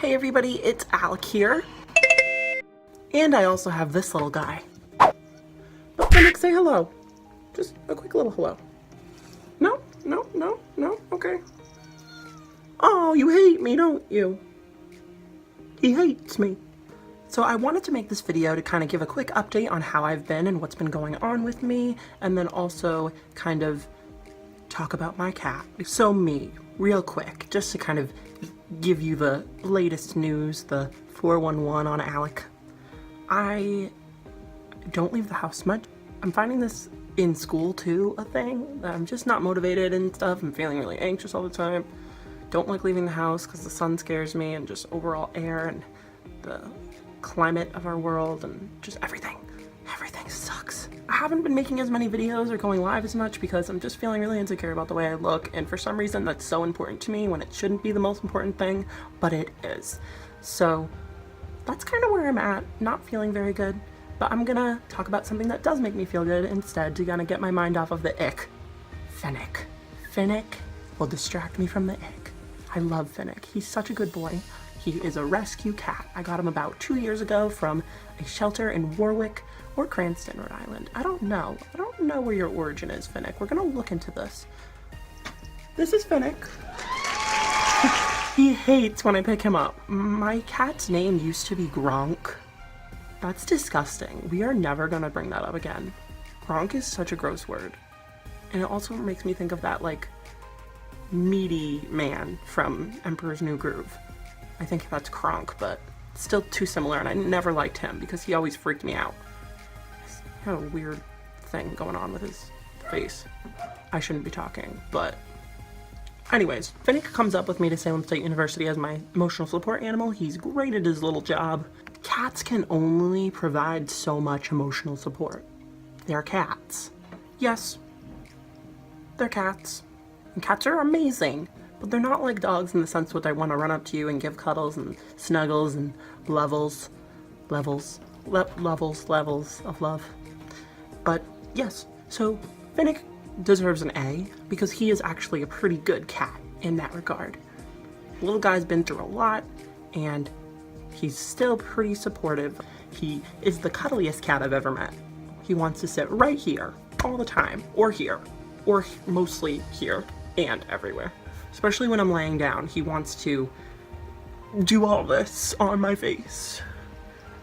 Hey everybody, it's Alec here. And I also have this little guy. Oh, Finnick, say hello. Just a quick little hello. No, okay. Oh, you hate me, don't you? He hates me. So I wanted to make this video to kind of give a quick update on how I've been and what's been going on with me, and then also kind of talk about my cat. So me, real quick, just to kind of give you the latest news, the 411 on Alec. I don't leave the house much. I'm finding this in school too, a thing. I'm just not motivated and stuff. I'm feeling really anxious all the time. Don't like leaving the house because the sun scares me, and just overall air and the climate of our world and just everything. Everything sucks. I haven't been making as many videos or going live as much because I'm just feeling really insecure about the way I look, and for some reason that's so important to me when it shouldn't be the most important thing, but it is. So that's kind of where I'm at, not feeling very good, but I'm gonna talk about something that does make me feel good instead to kind of get my mind off of the ick. Finnick. Finnick will distract me from the ick. I love Finnick. He's such a good boy. He is a rescue cat. I got him about 2 years ago from a shelter in Warwick or Cranston, Rhode Island. I don't know where your origin is, Finnick. We're gonna look into this. This is Finnick. He hates when I pick him up. My cat's name used to be Gronk. That's disgusting. We are never gonna bring that up again. Gronk is such a gross word. And it also makes me think of that, like, meaty man from Emperor's New Groove. I think that's Kronk, but still too similar, and I never liked him because he always freaked me out. He had a weird thing going on with his face. I shouldn't be talking, but anyways, Finnick comes up with me to Salem State University as my emotional support animal. He's great at his little job. Cats can only provide so much emotional support. They're cats. Yes, they're cats. And cats are amazing. But they're not like dogs in the sense that I want to run up to you and give cuddles and snuggles and levels of love. But yes, so Finnick deserves an A because he is actually a pretty good cat in that regard. The little guy's been through a lot and he's still pretty supportive. He is the cuddliest cat I've ever met. He wants to sit right here all the time, or here, or mostly here and everywhere. Especially when I'm laying down, he wants to do all this on my face.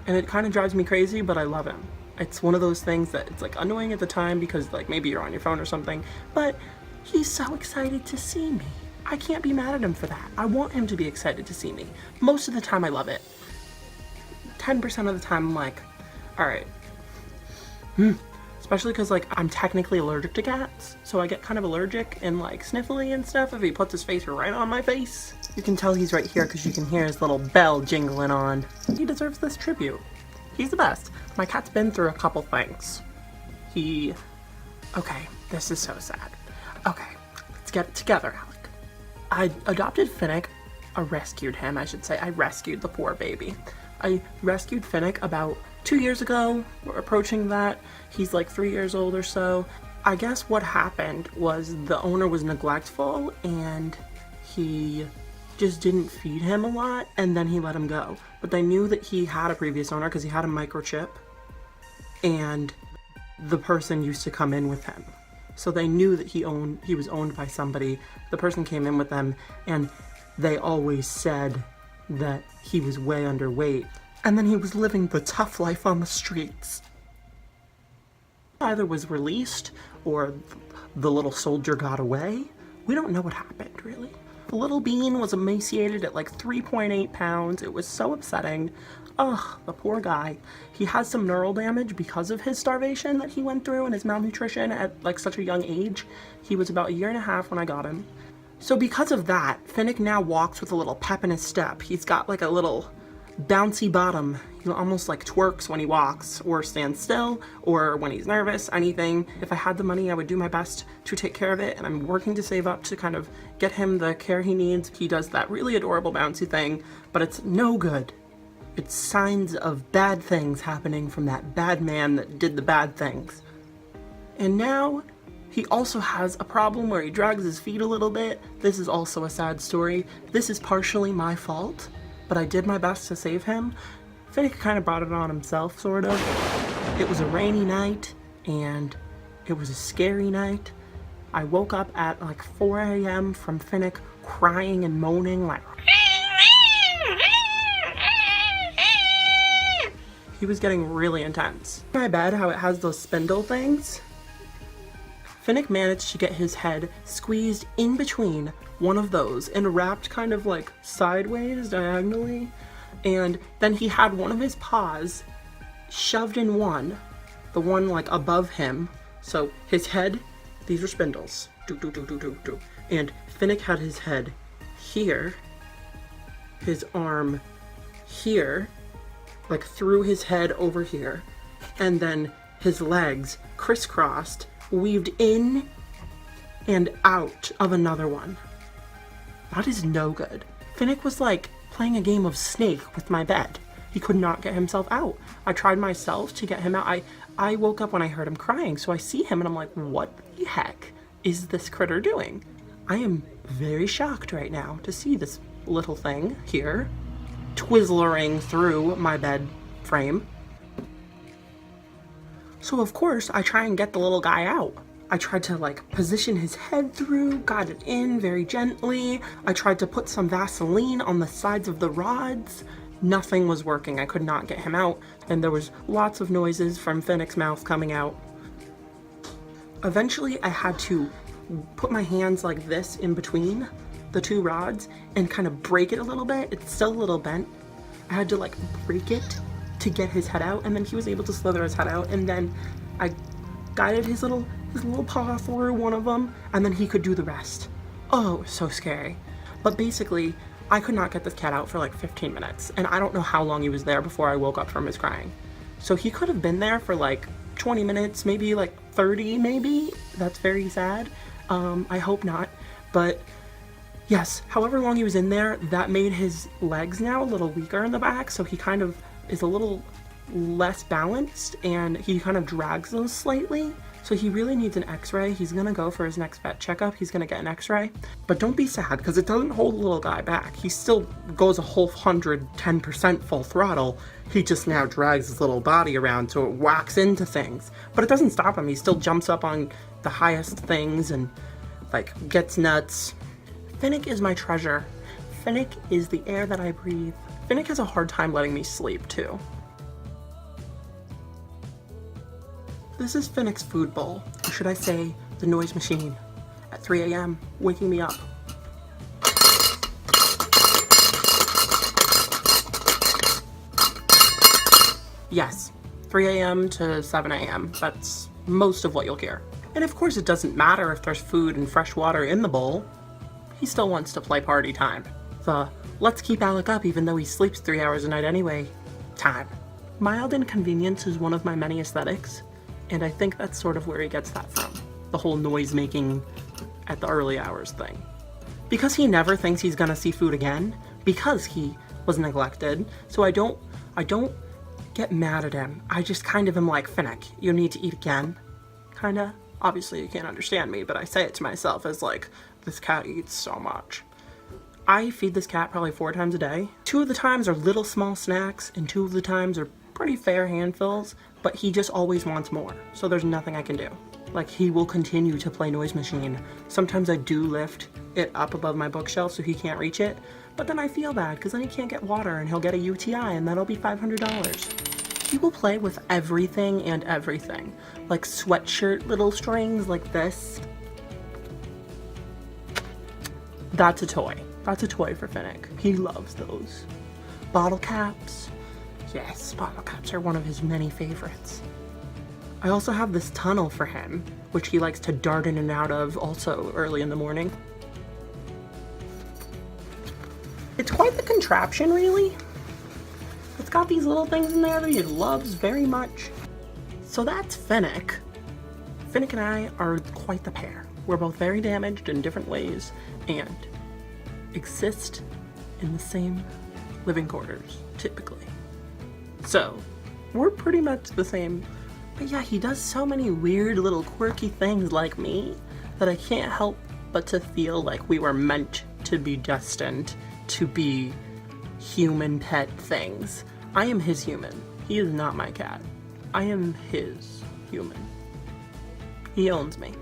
And it kind of drives me crazy, but I love him. It's one of those things that it's like annoying at the time because like maybe you're on your phone or something, but he's so excited to see me. I can't be mad at him for that. I want him to be excited to see me. Most of the time I love it. 10% of the time I'm like, all right. Especially because, like, I'm technically allergic to cats, so I get kind of allergic and, like, sniffly and stuff if he puts his face right on my face. You can tell he's right here because you can hear his little bell jingling on. He deserves this tribute. He's the best. My cat's been through a couple things. Okay, this is so sad. Okay, let's get it together, Alec. I adopted Finnick, rescued him, I should say. I rescued the poor baby. I rescued Finnick about 2 years ago. We're approaching that. He's like 3 years old or so. I guess what happened was the owner was neglectful and he just didn't feed him a lot, and then he let him go. But they knew that he had a previous owner because he had a microchip and the person used to come in with him. So they knew that he was owned by somebody. The person came in with them and they always said that he was way underweight. And then he was living the tough life on the streets. Either was released or the little soldier got away. We don't know what happened, really. The little bean was emaciated at like 3.8 pounds. It was so upsetting. Ugh, the poor guy. He has some neural damage because of his starvation that he went through and his malnutrition at like such a young age. He was about 1.5 years when I got him. So because of that, Finnick now walks with a little pep in his step. He's got like a little bouncy bottom. He almost like twerks when he walks or stands still or when he's nervous, anything. If I had the money, I would do my best to take care of it, and I'm working to save up to kind of get him the care he needs. He does that really adorable bouncy thing, but it's no good. It's signs of bad things happening from that bad man that did the bad things. And now he also has a problem where he drags his feet a little bit. This is also a sad story. This is partially my fault. but I did my best to save him. Finnick kind of brought it on himself, sort of. It was a rainy night, and it was a scary night. I woke up at like 4 a.m. from Finnick crying and moaning like... He was getting really intense. My bed, how it has those spindle things. Finnick managed to get his head squeezed in between one of those and wrapped kind of like sideways, diagonally. And then he had one of his paws shoved in the one like above him. So his head, these are spindles. And Finnick had his head here, his arm here, like through his head over here, and then his legs crisscrossed, weaved in and out of another one. That is no good. Finnick was like playing a game of snake with my bed. He could not get himself out. I tried myself to get him out. I woke up when I heard him crying, so I see him and I'm like, what the heck is this critter doing? I am very shocked right now to see this little thing here twizzlering through my bed frame. So of course I try and get the little guy out. I tried to like position his head through, got it in very gently. I tried to put some Vaseline on the sides of the rods. Nothing was working. I could not get him out, and there was lots of noises from Finnick's mouth coming out. Eventually I had to put my hands like this in between the two rods and kind of break it a little bit. It's still a little bent. I had to like break it to get his head out, and then he was able to slither his head out, and then I guided his little paw through one of them, and then he could do the rest. Oh, it was so scary. But basically, I could not get this cat out for like 15 minutes, and I don't know how long he was there before I woke up from his crying. So he could have been there for like 20 minutes, maybe like 30 maybe. That's very sad. I hope not. But yes, however long he was in there, that made his legs now a little weaker in the back, so he kind of is a little less balanced, and he kind of drags those slightly. So he really needs an x-ray. He's gonna go for his next vet checkup. He's gonna get an x-ray. But don't be sad, because it doesn't hold the little guy back. He still goes a whole 110% full throttle. He just now drags his little body around so it whacks into things. But it doesn't stop him. He still jumps up on the highest things and like gets nuts. Finnick is my treasure. Finnick is the air that I breathe. Finnick has a hard time letting me sleep too. This is Finnick's food bowl, or should I say, the noise machine, at 3 a.m., waking me up. Yes, 3 a.m. to 7 a.m., that's most of what you'll hear. And of course it doesn't matter if there's food and fresh water in the bowl. He still wants to play party time. The let's keep Alec up even though he sleeps 3 hours a night anyway time. Mild inconvenience is one of my many aesthetics. And I think that's sort of where he gets that from. The whole noise making at the early hours thing. Because he never thinks he's gonna see food again, because he was neglected, so I don't get mad at him. I just kind of am like, Finnick, you need to eat again. Kinda. Obviously you can't understand me, but I say it to myself as like, this cat eats so much. I feed this cat probably 4 times a day. 2 of the times are little small snacks, and 2 of the times are pretty fair handfuls, but he just always wants more, so there's nothing I can do. Like, he will continue to play Noise Machine. Sometimes I do lift it up above my bookshelf so he can't reach it, but then I feel bad because then he can't get water and he'll get a UTI and that'll be $500. He will play with everything and everything, like sweatshirt little strings like this. That's a toy. That's a toy for Finnick. He loves those. Bottle caps. Yes, bottle caps are one of his many favorites. I also have this tunnel for him, which he likes to dart in and out of also early in the morning. It's quite the contraption, really. It's got these little things in there that he loves very much. So that's Finnick. Finnick and I are quite the pair. We're both very damaged in different ways and exist in the same living quarters, typically. So, we're pretty much the same. But yeah, he does so many weird little quirky things like me that I can't help but to feel like we were meant to be destined to be human pet things. I am his human. He is not my cat. I am his human. He owns me.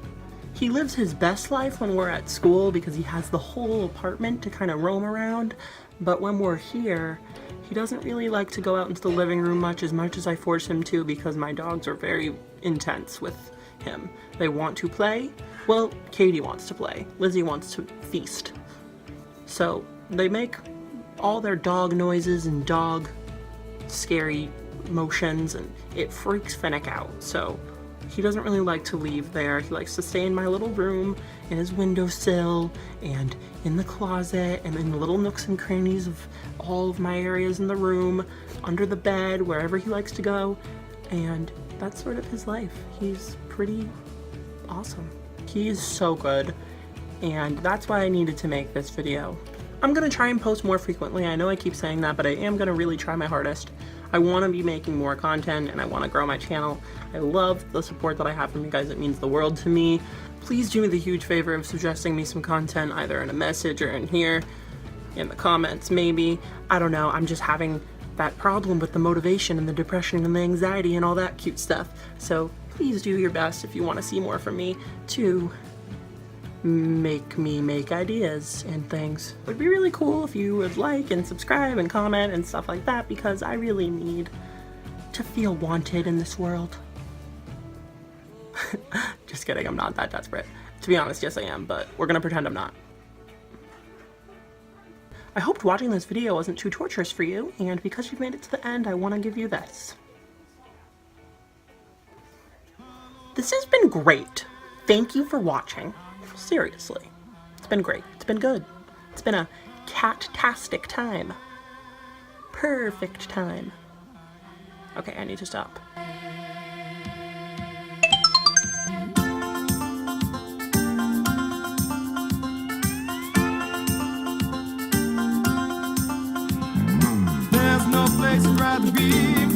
He lives his best life when we're at school because he has the whole apartment to kind of roam around, but when we're here, he doesn't really like to go out into the living room much as I force him to, because my dogs are very intense with him. They want to play. Well, Katie wants to play. Lizzie wants to feast. So they make all their dog noises and dog scary motions, and it freaks Finnick out. So he doesn't really like to leave there. He likes to stay in my little room, in his windowsill, and in the closet, and in the little nooks and crannies of all of my areas in the room, under the bed, wherever he likes to go. And that's sort of his life. He's pretty awesome. He is so good, and that's why I needed to make this video. I'm gonna try and post more frequently. I know I keep saying that, but I am gonna really try my hardest. I want to be making more content, and I want to grow my channel. I love the support that I have from you guys. It means the world to me. Please do me the huge favor of suggesting me some content, either in a message or in here, in the comments maybe. I don't know, I'm just having that problem with the motivation and the depression and the anxiety and all that cute stuff. So please do your best if you want to see more from me to make me make ideas and things. It would be really cool if you would like and subscribe and comment and stuff like that, because I really need to feel wanted in this world. Just kidding, I'm not that desperate. To be honest, yes I am, but we're gonna pretend I'm not. I hoped watching this video wasn't too torturous for you, and because you've made it to the end, I want to give you this. This has been great. Thank you for watching. Seriously. It's been great. It's been good. It's been a cat-tastic time. Perfect time. Okay, I need to stop. There's no place I'd rather be.